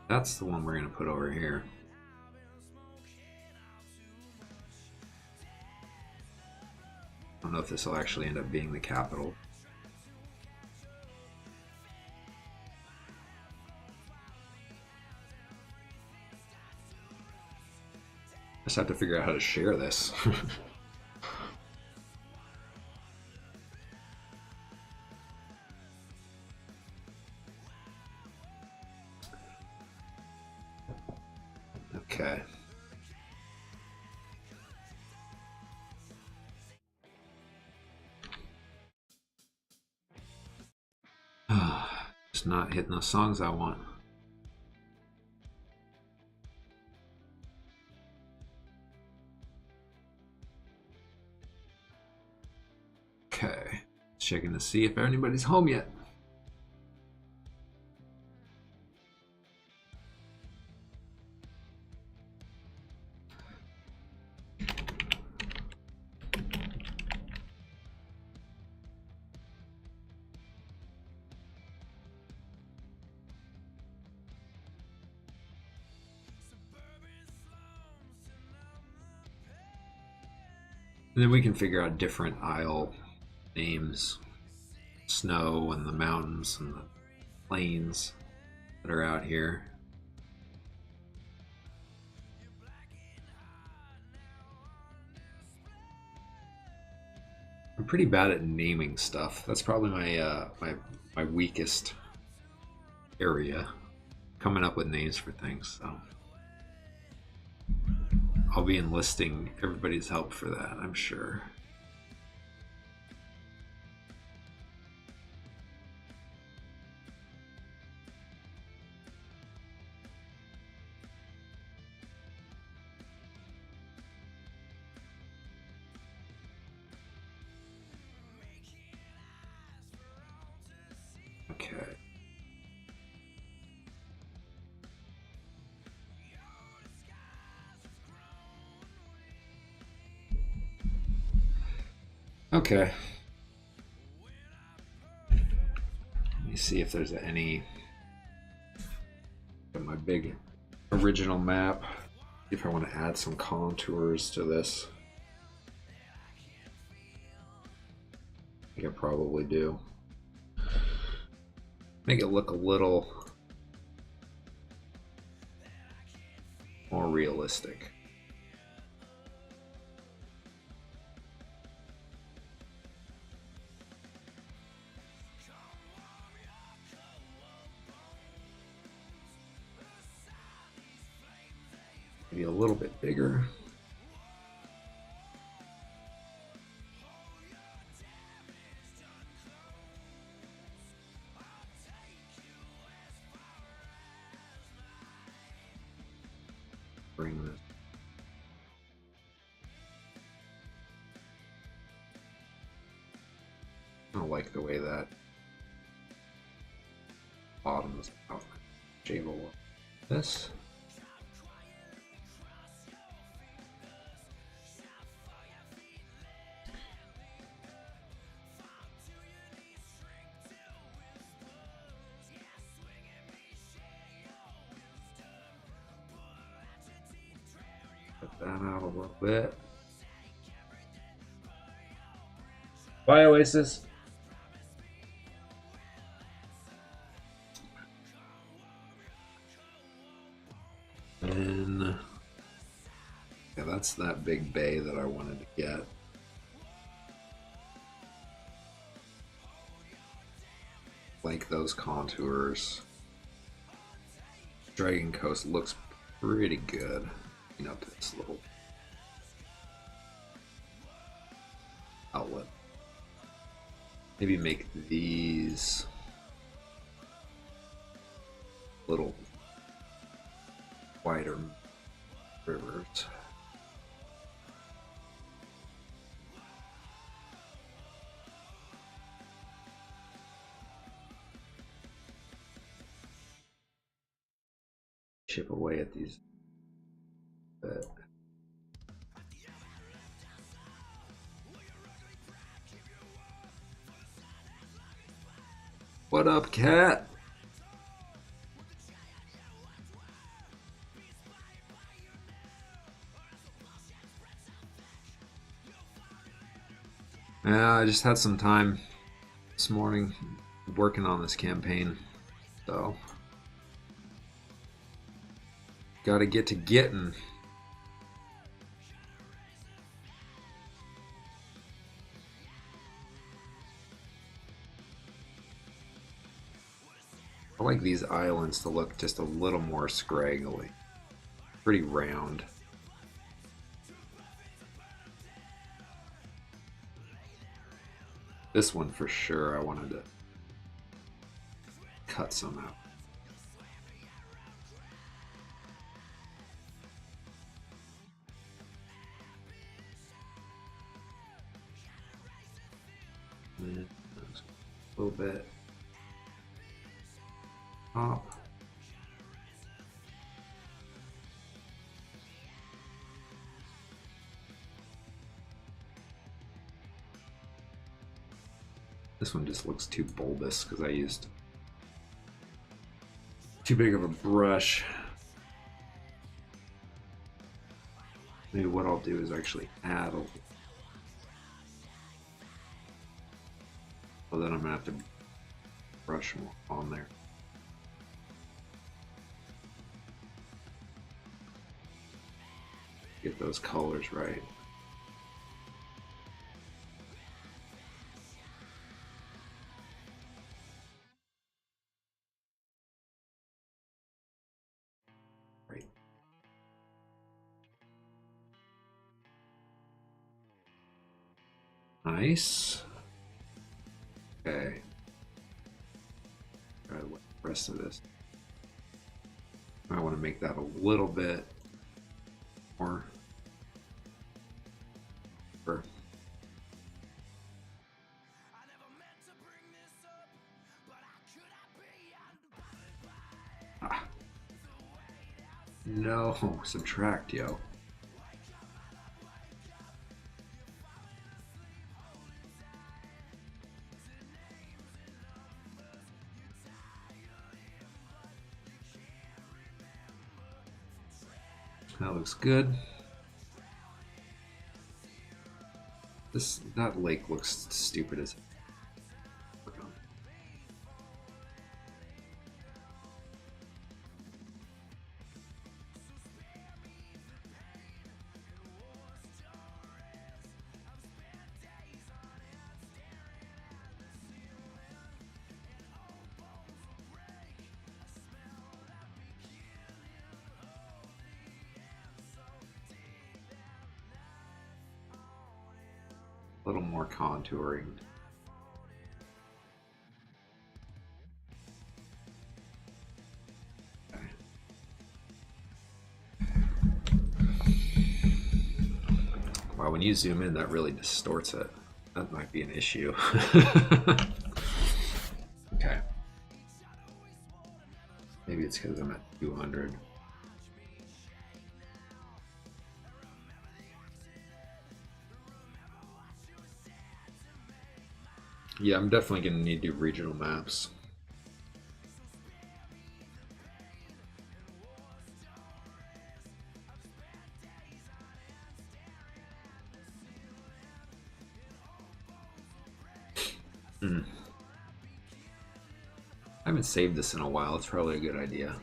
S1: That's the one we're going to put over here. I don't know if this will actually end up being the capital. Just have to figure out how to share this. Okay. Just not hitting the songs I want. Okay. Checking to see if anybody's home yet. And then we can figure out different isle names. Snow and the mountains and the plains that are out here. I'm pretty bad at naming stuff. That's probably my my weakest area, coming up with names for things. So I'll be enlisting everybody's help for that, I'm sure. Okay. Okay. Let me see if there's any. My big original map. See if I want to add some contours to this. I think I probably do. Make it look a little more realistic. Maybe a little bit bigger. Bring this. I don't like the way that bottom is out. Shave a little. This. Cut that out a little bit. Bye, Oasis. And yeah, that's that big bay that I wanted to get. Like those contours. Dragon Coast looks pretty good. Clean up this little outlet. Maybe make these little wider rivers. Chip away at these. What up, cat? Yeah, I just had some time this morning working on this campaign, so gotta get to getting. I like these islands to look just a little more scraggly. Pretty round. This one for sure I wanted to cut some out. A little bit up. This one just looks too bulbous because I used too big of a brush. Maybe what I'll do is actually add a little. Well, then I'm gonna have to brush more on there. Get those colors right. Right. Nice. Okay. Try the rest of this. I want to make that a little bit more. No, subtract, yo. That looks good. That lake looks stupid as. A little more contouring. Wow, when you zoom in, that really distorts it. That might be an issue. Okay. Maybe it's because I'm at 200. Yeah, I'm definitely going to need to do regional maps. I haven't saved this in a while. It's probably a good idea.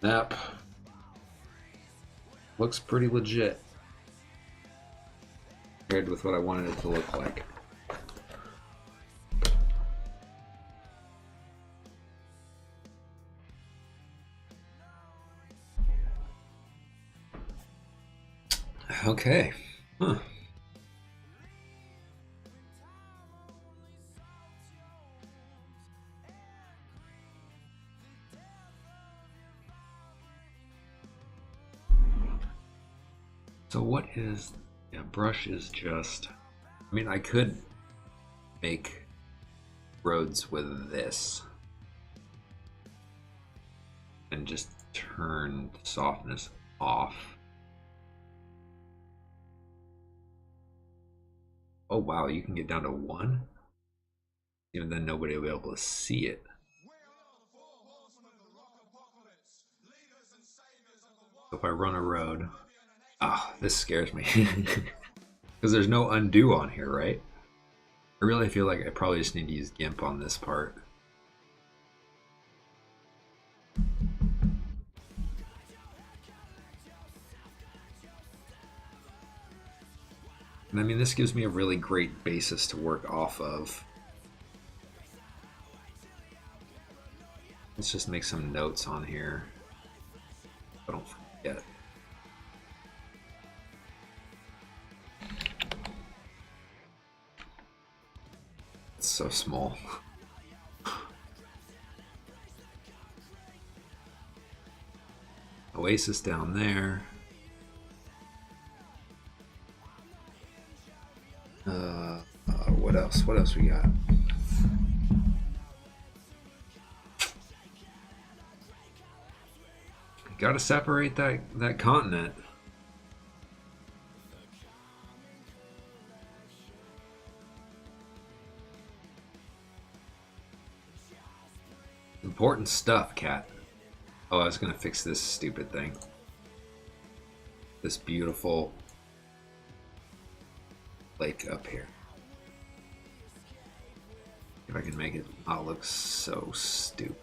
S1: Map. Looks pretty legit compared with what I wanted it to look like. Okay. Huh. So what is... Yeah, brush is just... I mean, I could make roads with this and just turn softness off. Oh wow, you can get down to 1? Even then nobody will be able to see it. So if I run a road... Ah, this scares me. Because there's no undo on here, right? I really feel like I probably just need to use GIMP on this part. And I mean, this gives me a really great basis to work off of. Let's just make some notes on here. I don't forget. It's so small. Oasis down there. What else? What else we got? Got to separate that continent. Important stuff, cat. Oh, I was gonna fix this stupid thing. This beautiful lake up here. If I can make it not look so stupid.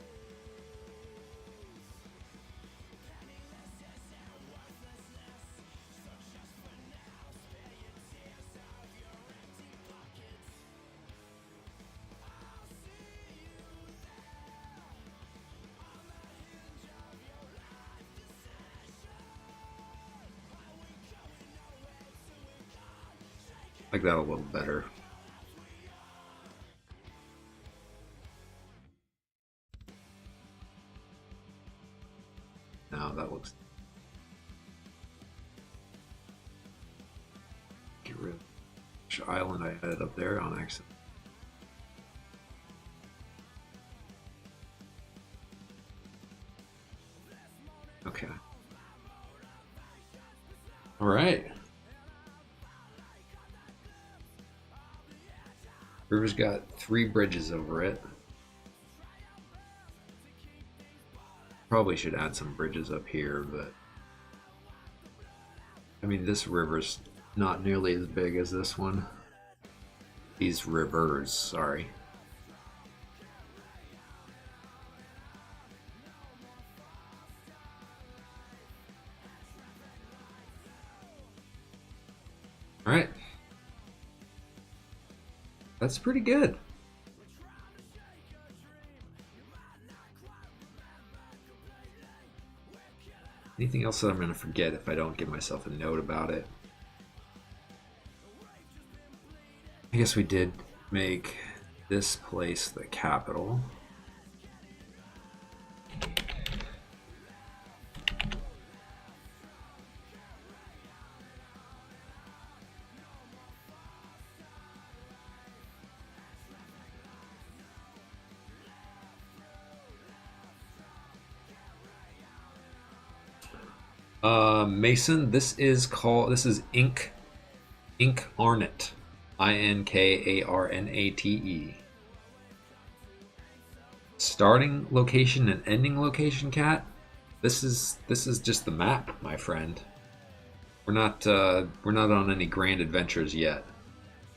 S1: Like that a little better. Oh, that looks. Get rid of which island I added up there on accident. Okay. All right. River's got 3 bridges over it. Probably should add some bridges up here, but I mean, this river's not nearly as big as this one. These rivers, sorry. All right. That's pretty good. Anything else that I'm going to forget if I don't give myself a note about it? I guess we did make this place the capital. Mason, this is Inkarnate. Inkarnate. Starting location and ending location, cat. This is just the map, my friend. We're not on any grand adventures yet.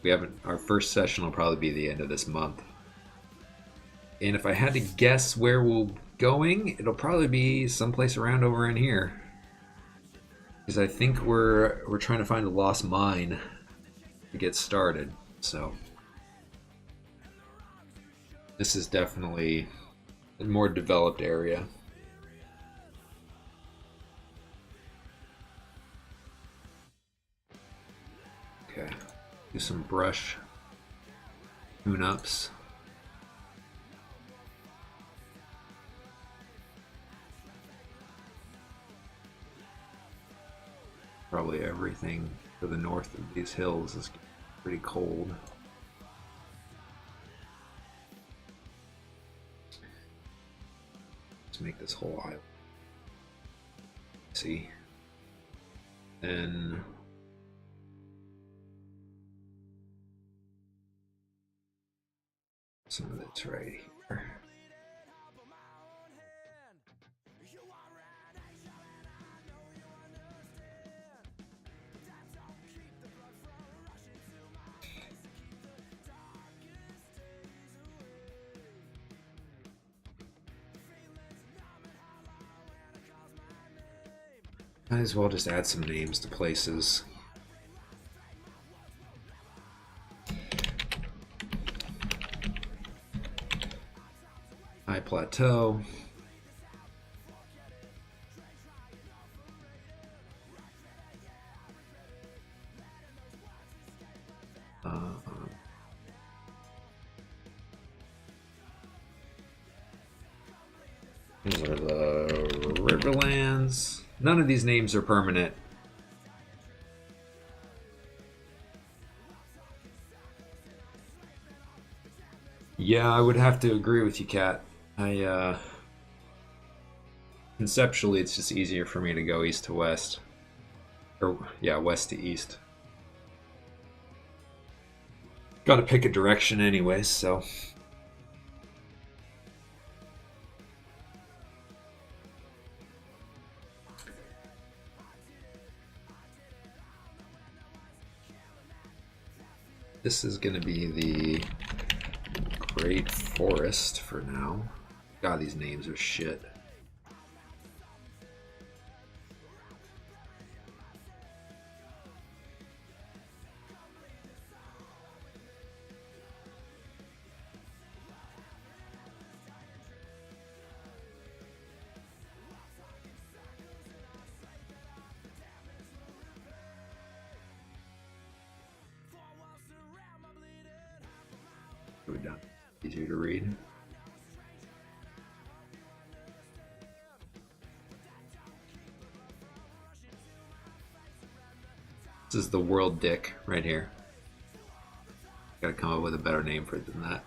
S1: We haven't. Our first session will probably be the end of this month. And if I had to guess where we're going, it'll probably be someplace around over in here. Because I think we're trying to find a lost mine to get started. So this is definitely a more developed area. Okay, do some brush tune-ups. Probably everything to the north of these hills is pretty cold. Let's make this whole island. See? Then some of it's right here. Might as well just add some names to places. High Plateau. These are the Riverlands. None of these names are permanent. Yeah, I would have to agree with you, Kat. Conceptually, it's just easier for me to go east to west. Or, yeah, west to east. Gotta pick a direction anyways, so... This is going to be the Great Forest for now. God, these names are shit. Go down. Easier to read. This is the world dick right here. Gotta come up with a better name for it than that.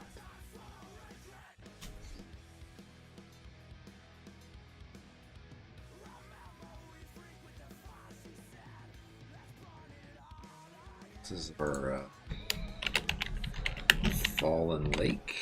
S1: This is our fallen lake.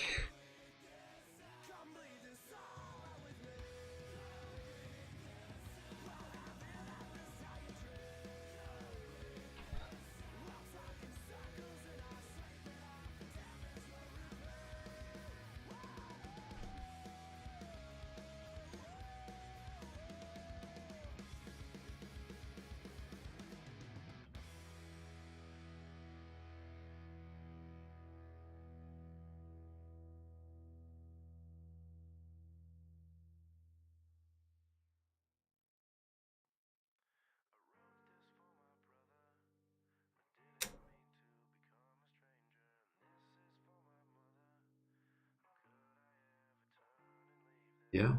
S1: Yeah.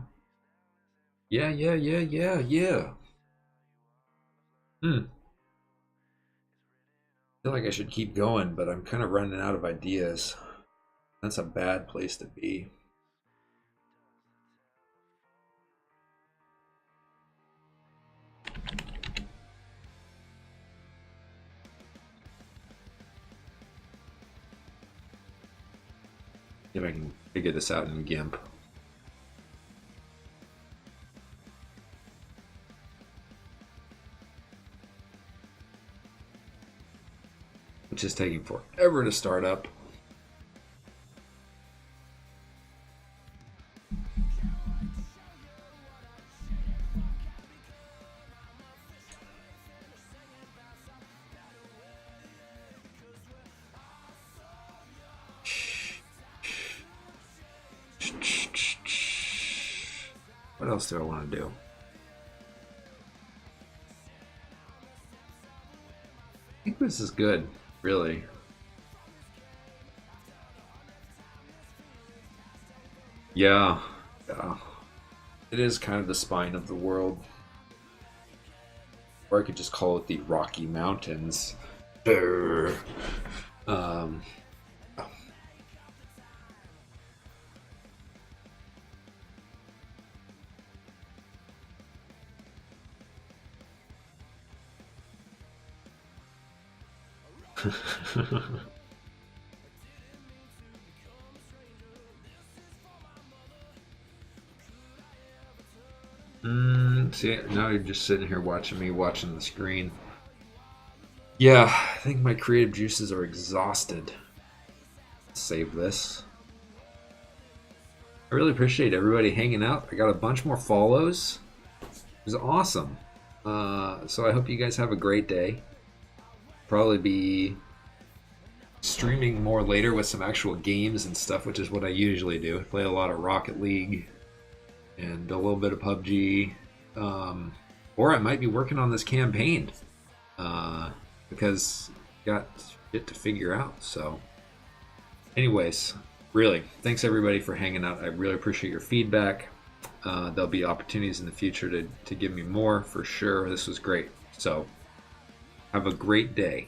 S1: Yeah. I feel like I should keep going, but I'm kind of running out of ideas. That's a bad place to be. See if I can figure this out in GIMP. Which is taking forever to start up. What else do I want to do? I think this is good, really. Yeah. It is kind of the spine of the world. Or I could just call it the Rocky Mountains. Um, See, now you're just sitting here watching me watching the screen. Yeah, I think my creative juices are exhausted. Save this. I really appreciate everybody hanging out. I got a bunch more follows. It was awesome. So I hope you guys have a great day. Probably be streaming more later with some actual games and stuff, which is what I usually do. I play a lot of Rocket League and a little bit of PUBG. Or I might be working on this campaign because got shit to figure out. So anyways, really, thanks everybody for hanging out. I really appreciate your feedback. There'll be opportunities in the future to give me more for sure. This was great. So have a great day.